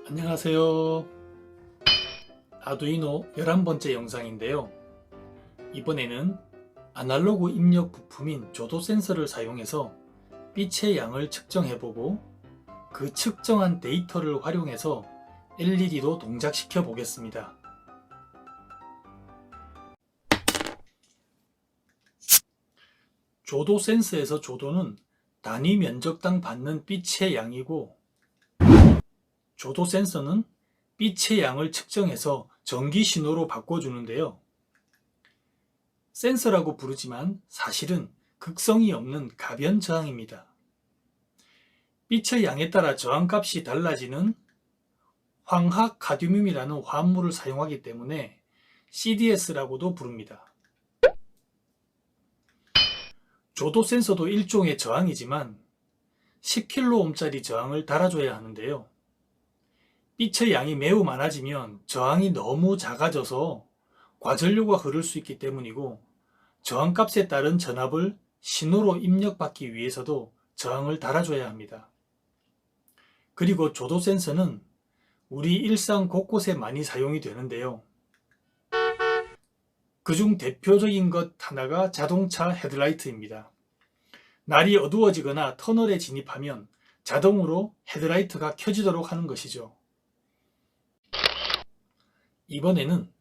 안녕하세요. 아두이노 11번째 영상인데요. 이번에는 아날로그 입력 부품인 조도 센서를 사용해서 빛의 양을 측정해보고 그 측정한 데이터를 활용해서 LED도 동작시켜 보겠습니다. 조도 센서에서 조도는 단위 면적당 받는 빛의 양이고, 조도 센서는 빛의 양을 측정해서 전기 신호로 바꿔주는데요. 센서라고 부르지만 사실은 극성이 없는 가변 저항입니다. 빛의 양에 따라 저항값이 달라지는 황학 카드뮴이라는 화합물을 사용하기 때문에 CDS라고도 부릅니다. 조도 센서도 일종의 저항이지만 10kΩ짜리 저항을 달아줘야 하는데요. 빛의 양이 매우 많아지면 저항이 너무 작아져서 과전류가 흐를 수 있기 때문이고, 저항값에 따른 전압을 신호로 입력받기 위해서도 저항을 달아줘야 합니다. 그리고 조도 센서는 우리 일상 곳곳에 많이 사용이 되는데요. 그중 대표적인 것 하나가 자동차 헤드라이트입니다. 날이 어두워지거나 터널에 진입하면 자동으로 헤드라이트가 켜지도록 하는 것이죠. 이번에는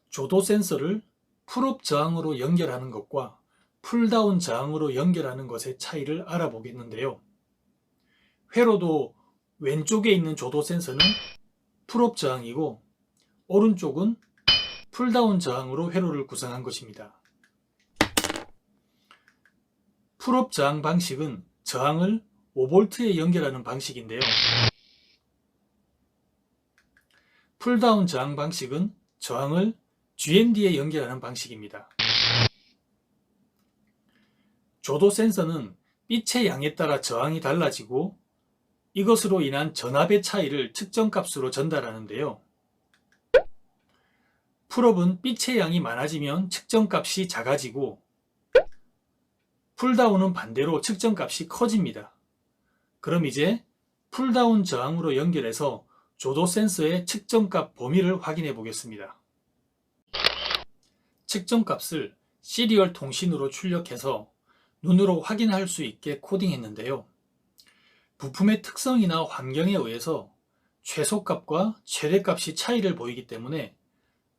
조도 센서를 풀업 저항으로 연결하는 것과 풀다운 저항으로 연결하는 것의 차이를 알아보겠는데요. 회로도 왼쪽에 있는 조도 센서는 풀업 저항이고, 오른쪽은 풀다운 저항으로 회로를 구성한 것입니다. 풀업 저항 방식은 저항을 5V에 연결하는 방식인데요. 풀다운 저항 방식은 저항을 GND에 연결하는 방식입니다. 조도 센서는 빛의 양에 따라 저항이 달라지고, 이것으로 인한 전압의 차이를 측정값으로 전달하는데요. 풀업은 빛의 양이 많아지면 측정값이 작아지고, 풀다운은 반대로 측정값이 커집니다. 그럼 이제 풀다운 저항으로 연결해서 조도 센서의 측정값 범위를 확인해 보겠습니다. 측정값을 시리얼 통신으로 출력해서 눈으로 확인할 수 있게 코딩했는데요. 부품의 특성이나 환경에 의해서 최소값과 최대값이 차이를 보이기 때문에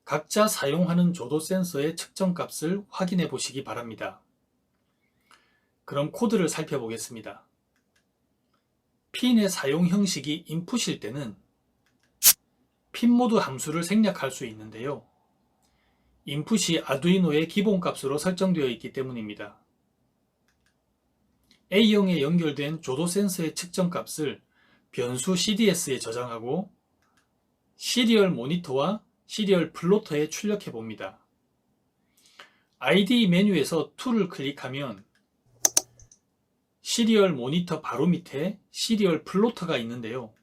각자 사용하는 조도 센서의 측정값을 확인해 보시기 바랍니다. 그럼 코드를 살펴보겠습니다. 핀의 사용 형식이 인풋일 때는 핀모드 함수를 생략할 수 있는데요. 인풋이 아두이노의 기본값으로 설정되어 있기 때문입니다. A형에 연결된 조도 센서의 측정값을 변수 CDS에 저장하고 시리얼 모니터와 시리얼 플로터에 출력해 봅니다. ID 메뉴에서 툴을 클릭하면 시리얼 모니터 바로 밑에 시리얼 플로터가 있는데요.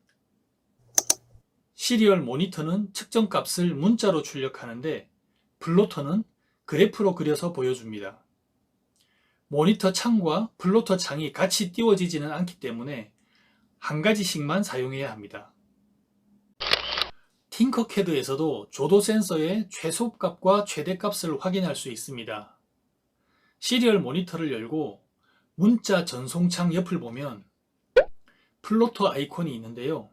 시리얼 모니터는 측정값을 문자로 출력하는데, 플로터는 그래프로 그려서 보여줍니다. 모니터 창과 플로터 창이 같이 띄워지지는 않기 때문에 한 가지씩만 사용해야 합니다. 팅커캐드에서도 조도 센서의 최소값과 최대값을 확인할 수 있습니다. 시리얼 모니터를 열고 문자 전송창 옆을 보면 플로터 아이콘이 있는데요.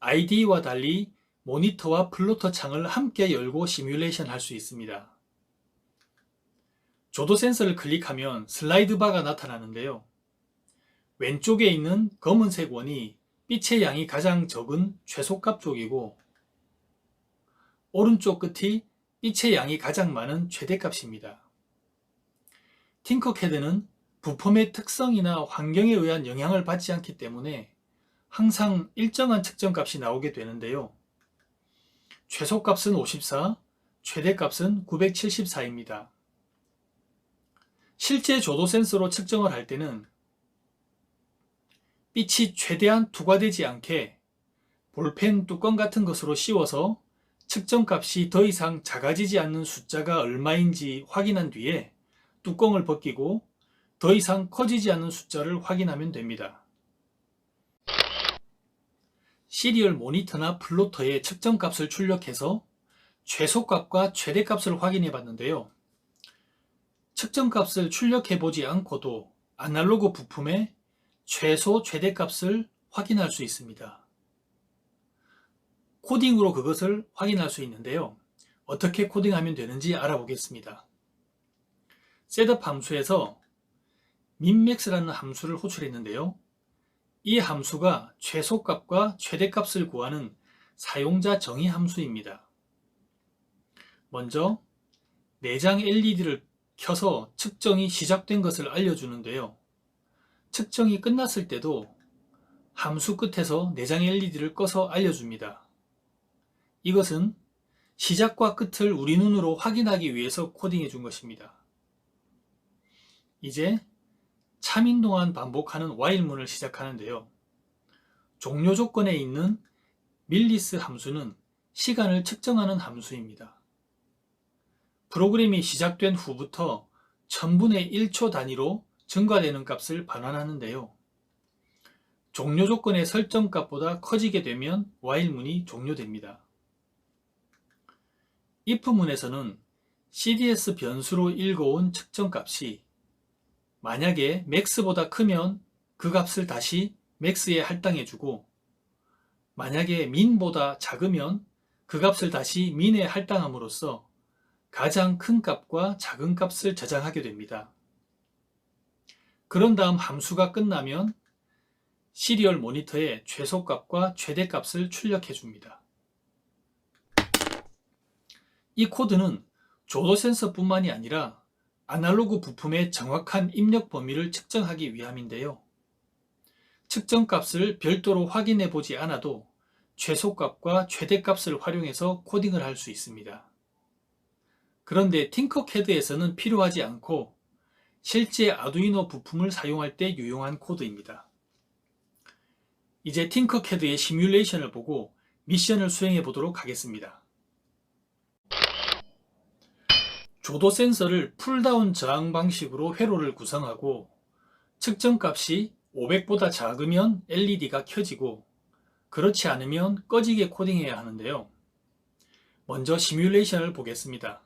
ID와 달리 모니터와 플로터 창을 함께 열고 시뮬레이션 할 수 있습니다. 조도 센서를 클릭하면 슬라이드 바가 나타나는데요. 왼쪽에 있는 검은색 원이 빛의 양이 가장 적은 최소값 쪽이고, 오른쪽 끝이 빛의 양이 가장 많은 최대값입니다. 팅커캐드는 부품의 특성이나 환경에 의한 영향을 받지 않기 때문에 항상 일정한 측정값이 나오게 되는데요. 최소값은 54, 최대값은 974입니다. 실제 조도 센서로 측정을 할 때는 빛이 최대한 투과되지 않게 볼펜 뚜껑 같은 것으로 씌워서 측정값이 더 이상 작아지지 않는 숫자가 얼마인지 확인한 뒤에 뚜껑을 벗기고 더 이상 커지지 않는 숫자를 확인하면 됩니다. 시리얼 모니터나 플로터에 측정값을 출력해서 최소값과 최대값을 확인해 봤는데요. 측정값을 출력해 보지 않고도 아날로그 부품의 최소, 최대값을 확인할 수 있습니다. 코딩으로 그것을 확인할 수 있는데요. 어떻게 코딩하면 되는지 알아보겠습니다. 셋업 함수에서 minmax라는 함수를 호출했는데요. 이 함수가 최소값과 최대값을 구하는 사용자 정의 함수입니다. 먼저 내장 LED를 켜서 측정이 시작된 것을 알려주는데요. 측정이 끝났을 때도 함수 끝에서 내장 LED를 꺼서 알려줍니다. 이것은 시작과 끝을 우리 눈으로 확인하기 위해서 코딩해 준 것입니다. 이제 참인 동안 반복하는 while문을 시작하는데요. 종료 조건에 있는 밀리스 함수는 시간을 측정하는 함수입니다. 프로그램이 시작된 후부터 1000분의 1초 단위로 증가되는 값을 반환하는데요. 종료 조건의 설정값보다 커지게 되면 while문이 종료됩니다. if문에서는 CDS 변수로 읽어온 측정값이 만약에 max보다 크면 그 값을 다시 max에 할당해주고 만약에 min보다 작으면 그 값을 다시 min에 할당함으로써 가장 큰 값과 작은 값을 저장하게 됩니다. 그런 다음 함수가 끝나면 시리얼 모니터에 최소값과 최대값을 출력해 줍니다. 이 코드는 조도 센서뿐만이 아니라 아날로그 부품의 정확한 입력 범위를 측정하기 위함인데요. 측정값을 별도로 확인해 보지 않아도 최소값과 최대값을 활용해서 코딩을 할 수 있습니다. 그런데 팅커캐드에서는 필요하지 않고 실제 아두이노 부품을 사용할 때 유용한 코드입니다. 이제 팅커캐드의 시뮬레이션을 보고 미션을 수행해 보도록 하겠습니다. 조도 센서를 풀다운 저항 방식으로 회로를 구성하고 측정값이 500보다 작으면 LED가 켜지고 그렇지 않으면 꺼지게 코딩해야 하는데요. 먼저 시뮬레이션을 보겠습니다.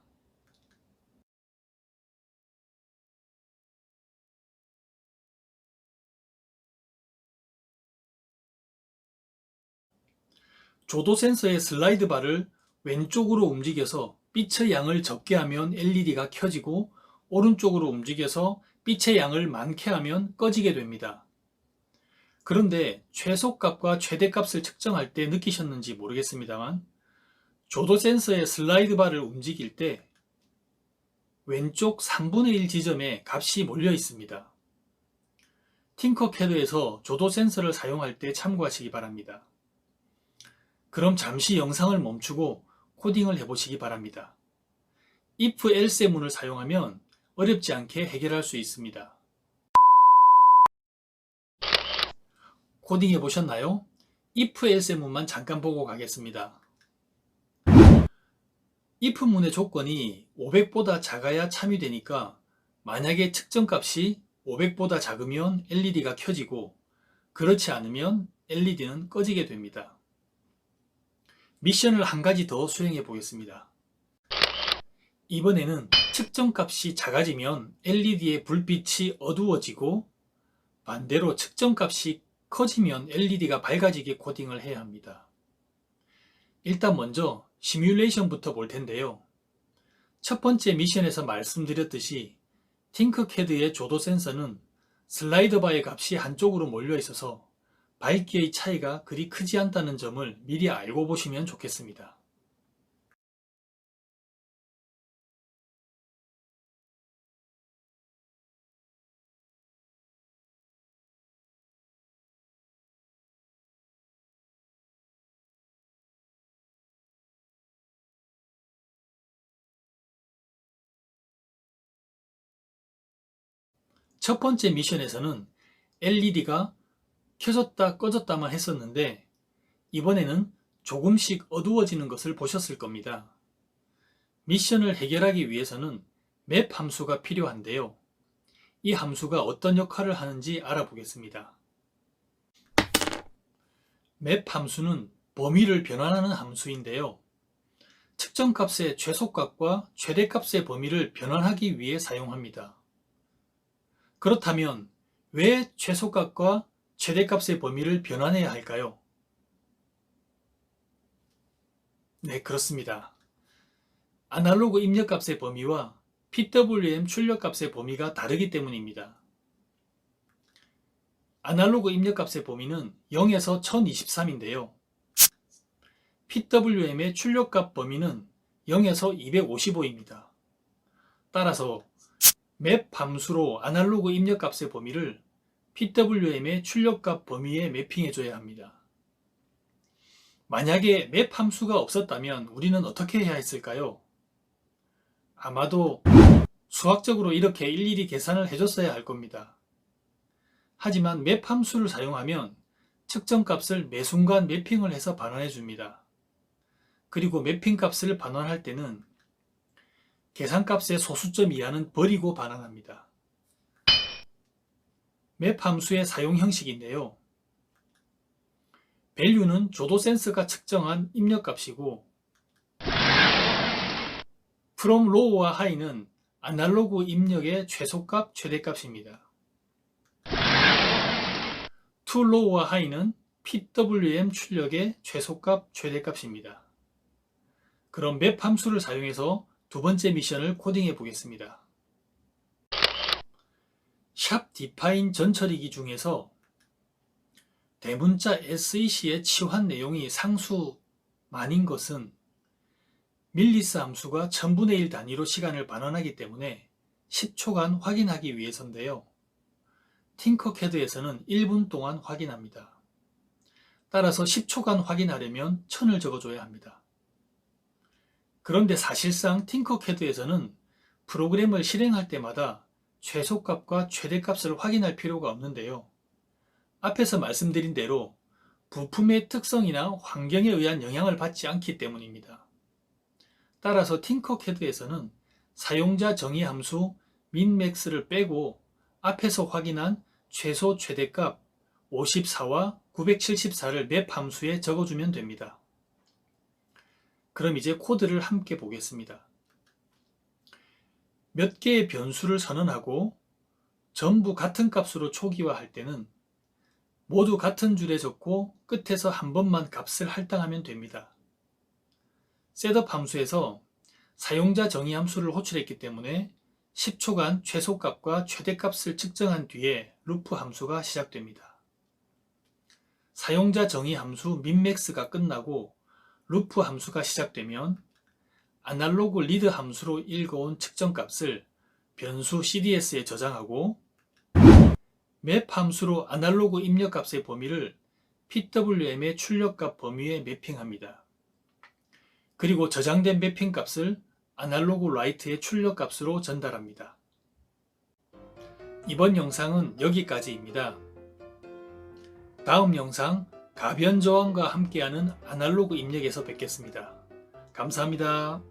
조도 센서의 슬라이드 바를 왼쪽으로 움직여서 빛의 양을 적게 하면 LED가 켜지고 오른쪽으로 움직여서 빛의 양을 많게 하면 꺼지게 됩니다. 그런데 최소값과 최대값을 측정할 때 느끼셨는지 모르겠습니다만 조도 센서의 슬라이드 바를 움직일 때 왼쪽 3분의 1 지점에 값이 몰려 있습니다. 팅커캐드에서 조도 센서를 사용할 때 참고하시기 바랍니다. 그럼 잠시 영상을 멈추고 코딩을 해보시기 바랍니다. if else 문을 사용하면 어렵지 않게 해결할 수 있습니다. 코딩해 보셨나요? if else 문만 잠깐 보고 가겠습니다. if 문의 조건이 500보다 작아야 참여되니까 만약에 측정값이 500보다 작으면 LED가 켜지고 그렇지 않으면 LED는 꺼지게 됩니다. 미션을 한 가지 더 수행해 보겠습니다. 이번에는 측정값이 작아지면 LED의 불빛이 어두워지고 반대로 측정값이 커지면 LED가 밝아지게 코딩을 해야 합니다. 일단 먼저 시뮬레이션부터 볼 텐데요. 첫 번째 미션에서 말씀드렸듯이 팅커캐드의 조도 센서는 슬라이드 바의 값이 한쪽으로 몰려 있어서 밝기의 차이가 그리 크지 않다는 점을 미리 알고 보시면 좋겠습니다. 첫 번째 미션에서는 LED가 켜졌다 꺼졌다만 했었는데 이번에는 조금씩 어두워지는 것을 보셨을 겁니다. 미션을 해결하기 위해서는 맵 함수가 필요한데요. 이 함수가 어떤 역할을 하는지 알아보겠습니다. 맵 함수는 범위를 변환하는 함수인데요. 측정값의 최소값과 최대값의 범위를 변환하기 위해 사용합니다. 그렇다면 왜 최소값과 최대값의 범위를 변환해야 할까요? 네, 그렇습니다. 아날로그 입력값의 범위와 PWM 출력값의 범위가 다르기 때문입니다. 아날로그 입력값의 범위는 0에서 1023인데요. PWM의 출력값 범위는 0에서 255입니다. 따라서 맵 함수로 아날로그 입력값의 범위를 PWM의 출력값 범위에 매핑해줘야 합니다. 만약에 맵 함수가 없었다면 우리는 어떻게 해야 했을까요? 아마도 수학적으로 이렇게 일일이 계산을 해줬어야 할 겁니다. 하지만 맵 함수를 사용하면 측정값을 매 순간 매핑을 해서 반환해 줍니다. 그리고 매핑 값을 반환할 때는 계산값의 소수점 이하는 버리고 반환합니다. 맵 함수의 사용 형식인데요. value는 조도 센서가 측정한 입력값이고 from low와 high는 아날로그 입력의 최소값, 최대값입니다. to low와 high는 PWM 출력의 최소값, 최대값입니다. 그럼 맵 함수를 사용해서 두 번째 미션을 코딩해 보겠습니다. 샵 define 전처리기 중에서 대문자 SEC의 치환 내용이 상수 만인 것은 밀리스 함수가 1000분의 1 단위로 시간을 반환하기 때문에 10초간 확인하기 위해서인데요. 팅커캐드에서는 1분 동안 확인합니다. 따라서 10초간 확인하려면 1000을 적어줘야 합니다. 그런데 사실상 팅커캐드에서는 프로그램을 실행할 때마다 최소값과 최대값을 확인할 필요가 없는데요. 앞에서 말씀드린 대로 부품의 특성이나 환경에 의한 영향을 받지 않기 때문입니다. 따라서 팅커캐드에서는 사용자 정의 함수 minmax를 빼고 앞에서 확인한 최소 최대값 54와 974를 맵 함수에 적어주면 됩니다. 그럼 이제 코드를 함께 보겠습니다. 몇 개의 변수를 선언하고 전부 같은 값으로 초기화할 때는 모두 같은 줄에 적고 끝에서 한 번만 값을 할당하면 됩니다. 셋업 함수에서 사용자 정의 함수를 호출했기 때문에 10초간 최소값과 최대값을 측정한 뒤에 루프 함수가 시작됩니다. 사용자 정의 함수 minmax가 끝나고 루프 함수가 시작되면 아날로그 리드 함수로 읽어온 측정값을 변수 CDS에 저장하고 맵 함수로 아날로그 입력값의 범위를 PWM의 출력값 범위에 매핑합니다. 그리고 저장된 매핑 값을 아날로그 라이트의 출력값으로 전달합니다. 이번 영상은 여기까지입니다. 다음 영상 가변 저항과 함께하는 아날로그 입력에서 뵙겠습니다. 감사합니다.